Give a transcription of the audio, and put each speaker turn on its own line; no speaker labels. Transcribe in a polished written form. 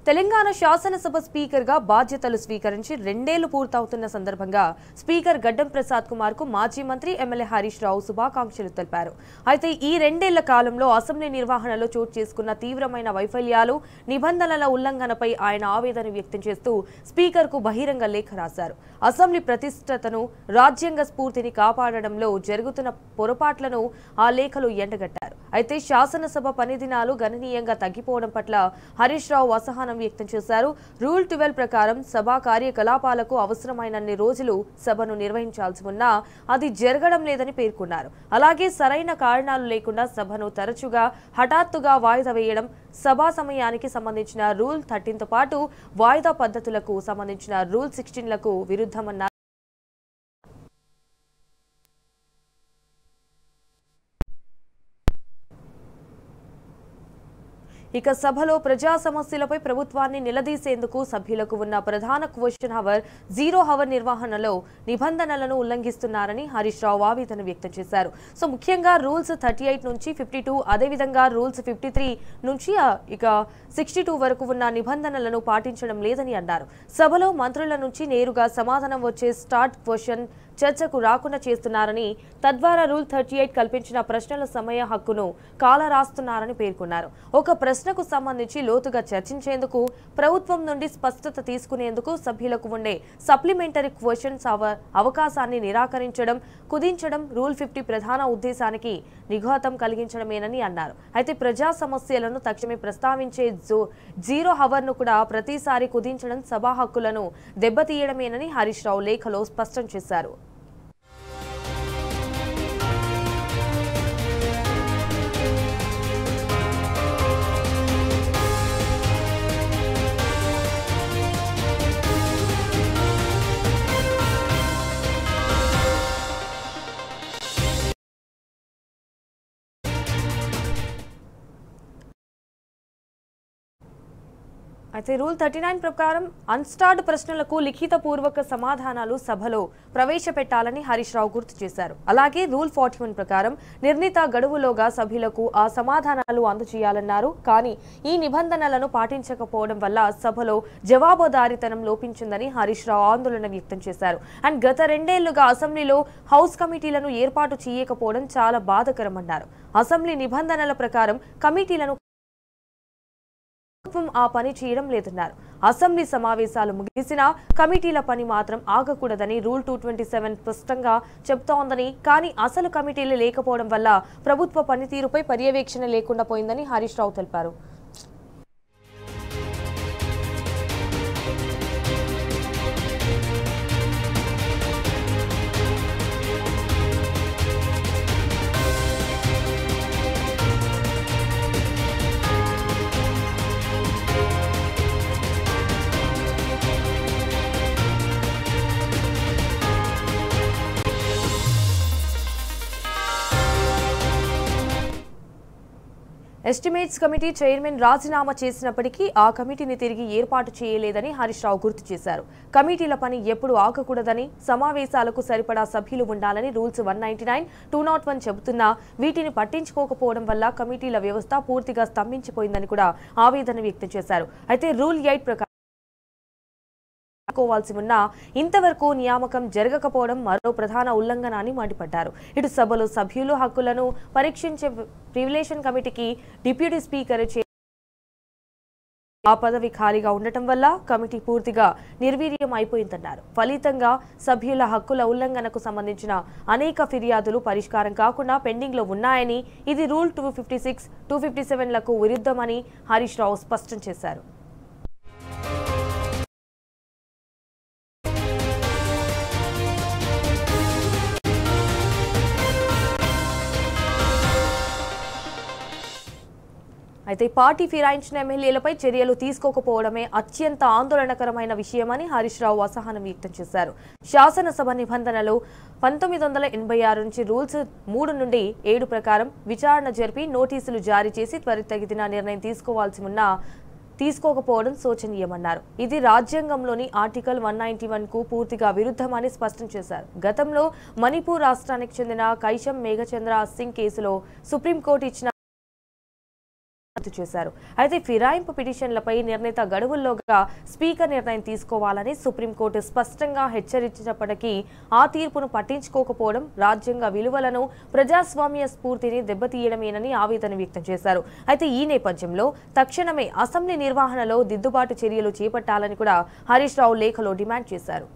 తెలంగాణ శాసనసభ స్పీకర్ గా బాధ్యతలు స్వీకరించి 2 ఏళ్లు పూర్తవుతున్న సందర్భంగా స్పీకర్ గడ్డం ప్రసాద్ కుమార్ కు మాజీ మంత్రి ఎమ్మెల్యే హరీష్ రావు శుభాకాంక్షలు తెలిపారు. అయితే ఈ 2 ఏళ్ల కాలంలో అసెంబ్లీ నిర్వహణలో చోటు చేసుకున్న తీవ్రమైన వైఫల్యాలు, నిబంధనల ఉల్లంఘనపై ఆయన ఆవేదన వ్యక్తం చేస్తూ స్పీకర్ కు బహిరంగ లేఖ రాశారు. అసెంబ్లీ ప్రతిష్టతను, రాజ్యాంగ స్ఫూర్తిని కాపాడడంలో జరుగుతున్న పొరపాట్లను ఆ లేఖలో ఎండగట్టారు. అయితే శాసనసభ పనిదినాలు గణనీయంగా తగ్గిపోవడం పట్ల హరీష్ రావు అసహనం వ్యక్తం చేశారు. రూల్ 12 ప్రకారం సభా కార్యకలాపాలకు అవసరమైనన్ని రోజులు సభను నిర్వహించాల్సి ఉన్నా అది జరగడం లేదని పేర్కొన్నారు. అలాగే సరైన కారణాలు లేకుండా సభను తరచుగా హఠాత్తుగా వాయిదా వేయడం, సభా సమయానికి సంబంధించిన రూల్ 13తో పాటు వాయిదా పద్ధతులకు సంబంధించిన రూల్ 16లకు విరుద్ధమన్నారు. ఇక సభలో ప్రజా సమస్యలపై ప్రభుత్వాన్ని నిలదీసేందుకు సభ్యులకు ఉన్న ప్రధాన క్వశ్చన్ అవర్, జీరో అవర్ నిర్వహణలో నిబంధనలను ఉల్లంఘిస్తున్నారని హరీష్ రావు ఆవేదన వ్యక్తం చేశారు. సో ముఖ్యంగా రూల్స్ 38 నుంచి 52, అదేవిధంగా రూల్స్ 53 నుంచి ఇక 62 వరకు ఉన్న నిబంధనలను పాటించడం లేదని అన్నారు. సభలో మంత్రుల నుంచి నేరుగా సమాధానం వచ్చే స్టార్ట్ క్వశ్చన్ చర్చకు రాకుండా చేస్తున్నారని, తద్వారా రూల్ 38 కల్పించిన ప్రశ్నల సమయ హక్కును కాలరాస్తున్నారని పేర్కొన్నారు. ఒక ప్రశ్నకు సంబంధించి లోతుగా చర్చించేందుకు, ప్రభుత్వం నుండి స్పష్టత తీసుకునేందుకు సభ్యులకు ఉండే సప్లిమెంటరీ క్వశ్చన్స్ అవకాశాన్ని నిరాకరించడం, కుదించడం రూల్ 50 ప్రధాన ఉద్దేశానికి నిఘాతం కలిగించడమేనని అన్నారు. అయితే ప్రజా సమస్యలను తక్షణమే ప్రస్తావించే జీరో హవర్ను కూడా ప్రతిసారి కుదించడం సభా హక్కులను దెబ్బతీయడమేనని హరీష్ రావు లేఖలో స్పష్టం చేశారు. అయితే రూల్ 39 ప్రకారం అన్స్టార్డ్ ప్రశ్నలకు లిఖితపూర్వక సమాధానాలు సభలో ప్రవేశపెట్టాలని హరీష్ రావు గుర్తు చేశారు. అలాగే రూల్ 41 ప్రకారం నిర్ణీత గడువులోగా సభ్యులకు ఆ సమాధానాలు అందజేయాలన్నారు. కానీ ఈ నిబంధనలను పాటించకపోవడం వల్ల సభలో జవాబుదారీతనం లోపించిందని హరీష్ రావు ఆందోళన వ్యక్తం చేశారు. అండ్ గత 2 ఏళ్లుగా అసెంబ్లీలో హౌస్ కమిటీలను ఏర్పాటు చేయకపోవడం చాలా బాధాకరమన్నారు. అసెంబ్లీ నిబంధనల ప్రకారం కమిటీలను ఆ పని చేయడం లేదన్నారు. అసెంబ్లీ సమావేశాలు ముగిసినా కమిటీల పని మాత్రం ఆగకూడదని రూల్ 227 స్పష్టంగా చెబుతోందని, కానీ అసలు కమిటీలు లేకపోవడం వల్ల ప్రభుత్వ పనితీరుపై పర్యవేక్షణ లేకుండా పోయిందని హరీష్ రావు తెలిపారు. ఎస్టిమేట్స్ కమిటీ చైర్మన్ రాజీనామా చేసినప్పటికీ ఆ కమిటీని తిరిగి ఏర్పాటు చేయలేదని హరీష్ రావు గుర్తు చేశారు. కమిటీల పని ఎప్పుడు ఆగకూడదని, సమావేశాలకు సరిపడా సభ్యులు ఉండాలని రూల్స్ 199, 201 చెబుతున్నా వీటిని పట్టించుకోకపోవడం వల్ల కమిటీల వ్యవస్థ పూర్తిగా స్తంభించిపోయిందని కూడా ఆవేదన వ్యక్తం చేశారు. అయితే రూల్ 8 ప్రకారం కోవాల్సి ఉన్నా ఇంతవరకు నియామకం జరగకపోవడం మరో ప్రధాన ఉల్లంఘన అని మండిపడ్డారు. ఇటు సభలో సభ్యులు హక్కులను పరీక్షించే ప్రివిలేషన్ కమిటీకి డిప్యూటీ స్పీకర్ ఆ పదవి ఖాళీగా ఉండటం వల్ల కమిటీ పూర్తిగా నిర్వీర్యం అయిపోయిందన్నారు. ఫలితంగా సభ్యుల హక్కుల ఉల్లంఘనకు సంబంధించిన అనేక ఫిర్యాదులు పరిష్కారం కాకుండా పెండింగ్ లో ఉన్నాయని, ఇది రూల్ 256, 257లకు విరుద్ధమని హరీష్ రావు స్పష్టం చేశారు. అయితే పార్టీ ఫిరాయించిన ఎమ్మెల్యేలపై చర్యలు తీసుకోకపోవడమే అత్యంత ఆందోళనకరమైన విషయమని హరీష్ రావు అసహనం వ్యక్తం చేశారు. శాసనసభ నిబంధనలు 1986 నుంచి రూల్స్ 3 నుండి 7 ప్రకారం విచారణ జరిపి నోటీసులు జారీ చేసి త్వరితగతిన నిర్ణయం తీసుకోవాల్సి ఉన్నా తీసుకోకపోవడం శోచనీయమన్నారు. ఇది రాజ్యాంగంలోని ఆర్టికల్ 191కు పూర్తిగా విరుద్ధమని స్పష్టం చేశారు. గతంలో మణిపూర్ రాష్ట్రానికి చెందిన కైశం మేఘచంద్ర సింగ్ కేసులో సుప్రీంకోర్టు ఇచ్చిన గుర్తు చేశారు. అయితే ఫిరాయింపు పిటిషన్లపై నిర్ణీత గడువుల్లోగా స్పీకర్ నిర్ణయం తీసుకోవాలని సుప్రీంకోర్టు స్పష్టంగా హెచ్చరించినప్పటికీ ఆ తీర్పును పట్టించుకోకపోవడం రాజ్యాంగ విలువలను, ప్రజాస్వామ్య స్ఫూర్తిని దెబ్బతీయడమేనని ఆవేదన వ్యక్తం చేశారు. అయితే ఈ నేపథ్యంలో తక్షణమే అసెంబ్లీ నిర్వహణలో దిద్దుబాటు చర్యలు చేపట్టాలని కూడా హరీష్ రావు లేఖలో డిమాండ్ చేశారు.